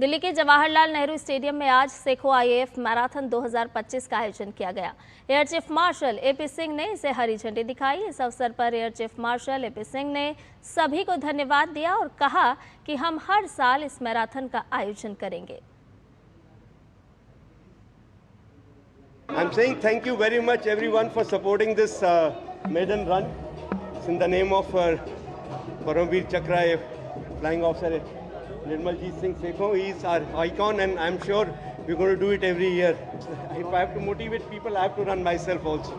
दिल्ली के जवाहरलाल नेहरू स्टेडियम में आज सेखो आईएएफ मैराथन 2025 का आयोजन किया गया। Air chief marshal AP Singh ने इसे हरी झंडी दिखाई। इस अवसर पर air chief marshal AP Singh ने सभी को धन्यवाद दिया और कहा कि हम हर साल इस मैराथन का आयोजन करेंगे। I'm saying thank you very much everyone for supporting this maiden run. It's in the name of Paramveer Chakra, Flying Officer Nirmaljeet Singh Sekho. He is our icon and I'm sure we're going to do it every year. If I have to motivate people, I have to run myself also.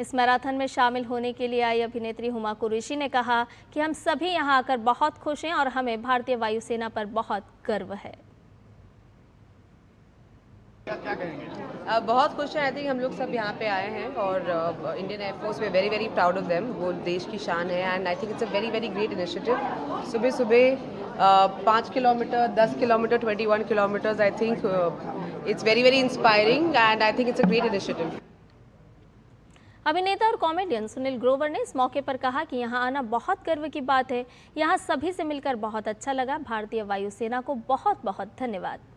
इस marathon में शामिल होने के लिए आई अभिनेत्री हुमा कुरैशी ने कहा कि हम सभी यहां आकर बहुत खुश हैं और हमें भारतीय वायुसेना पर बहुत गर्व है। बहुत खुश हैं। आई थिंक हम लोग सब यहाँ पे आए हैं और इंडियन एयरफोर्स में वेरी प्राउड ऑफ देम। वो देश की शान है and I think it's a very great initiative. सुबह सुबह 5 kilometre, 10 kilometre, 21 kilometres, I think it's very inspiring and I think it's a great initiative. अभिनेता और कॉमेडियन सुनील ग्रोवर ने इस मौके पर कहा कि यहां आना बहुत गर्व की बात है। यहां सभी से मिलकर बहुत अच्छा लगा। भारतीय वायुसेना को बहुत धन्यवाद।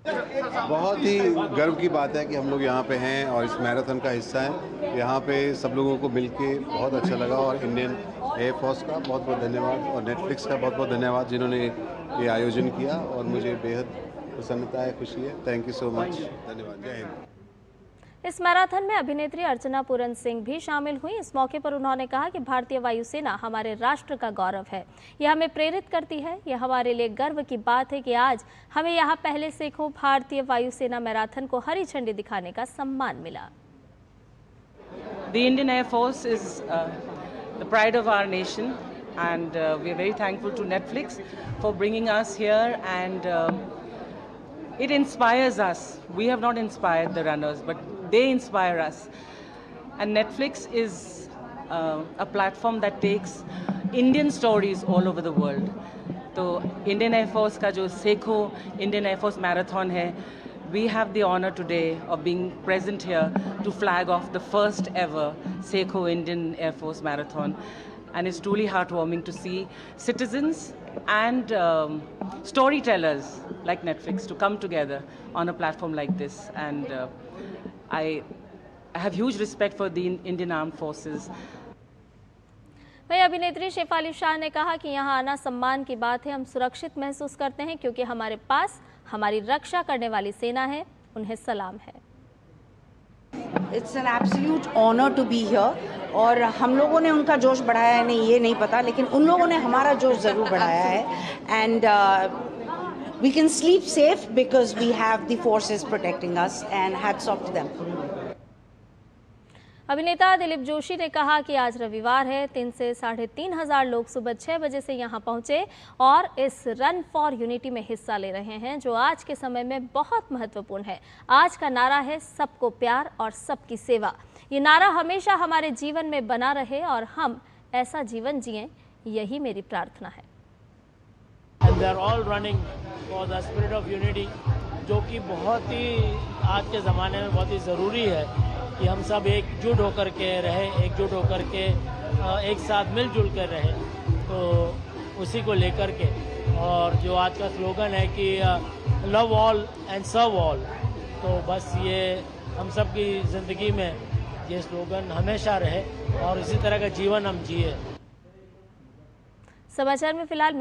बहुत ही गर्व की बात है कि हम लोग यहाँ पे हैं और इस मैराथन का हिस्सा हैं। यहाँ पे सब लोगों को मिलके बहुत अच्छा लगा और इंडियन एयरफोर्स का बहुत धन्यवाद और नेटफ्लिक्स का बहुत धन्यवाद जिन्होंने ये आयोजन किया और मुझे बेहद प्रसन्नता है, खुशी है। थैंक यू सो मच, धन्यवाद। जय हिंद। इस मैराथन में अभिनेत्री अर्चना पूरन सिंह भी शामिल हुई। इस मौके पर उन्होंने कहा कि भारतीय वायुसेना हमारे राष्ट्र का गौरव है। यह हमें प्रेरित करती है। यह हमारे लिए गर्व की बात है कि आज हमें यहाँ पहले सेखो भारतीय वायुसेना मैराथन को हरी झंडी दिखाने का सम्मान मिला। The Indian Air Force is the pride of our nation and we are very thankful to Netflix for bringing us here and it inspires us. We have not inspired the runners, but they inspire us. And Netflix is a platform that takes Indian stories all over the world. So Indian Air Force का जो Sekhon Indian Air Force Marathon है, we have the honor today of being present here to flag off the first ever Seikho Indian Air Force Marathon. And it's truly heartwarming to see citizens and storytellers like Netflix to come together on a platform like this. And I have huge respect for the Indian Armed Forces. वही अभिनेत्री शेफाली शाह ने कहा कि यहाँ आना सम्मान की बात है। हम सुरक्षित महसूस करते हैं क्योंकि हमारे पास हमारी रक्षा करने वाली सेना है। उन्हें सलाम है। It's an absolute honour to be here और हम लोगों ने उनका जोश बढ़ाया है नहीं ये नहीं पता, लेकिन उन लोगों ने हमारा जोश ज़रूर बढ़ाया है and we can sleep safe because we have the forces protecting us and hats off to them. अभिनेता दिलीप जोशी ने कहा कि आज रविवार है। 3 से 3,500 लोग सुबह 6 बजे से यहां पहुंचे और इस रन फॉर यूनिटी में हिस्सा ले रहे हैं, जो आज के समय में बहुत महत्वपूर्ण है। आज का नारा है सबको प्यार और सबकी सेवा। ये नारा हमेशा हमारे जीवन में बना रहे और हम ऐसा जीवन जिएं, यही मेरी प्रार्थना है। They are all running for the spirit of unity, जो कि बहुत ही आज के ज़माने में बहुत ही ज़रूरी है कि हम सब एकजुट होकर के रहें, एकजुट होकर के एक साथ मिलजुल कर रहें। तो उसी को लेकर के और जो आज का स्लोगन है कि love all and serve all, तो बस ये हम सब की ज़िंदगी में ये स्लोगन हमेशा रहे और इसी तरह का जीवन हम जिए। समाचार में फिलहाल मेरे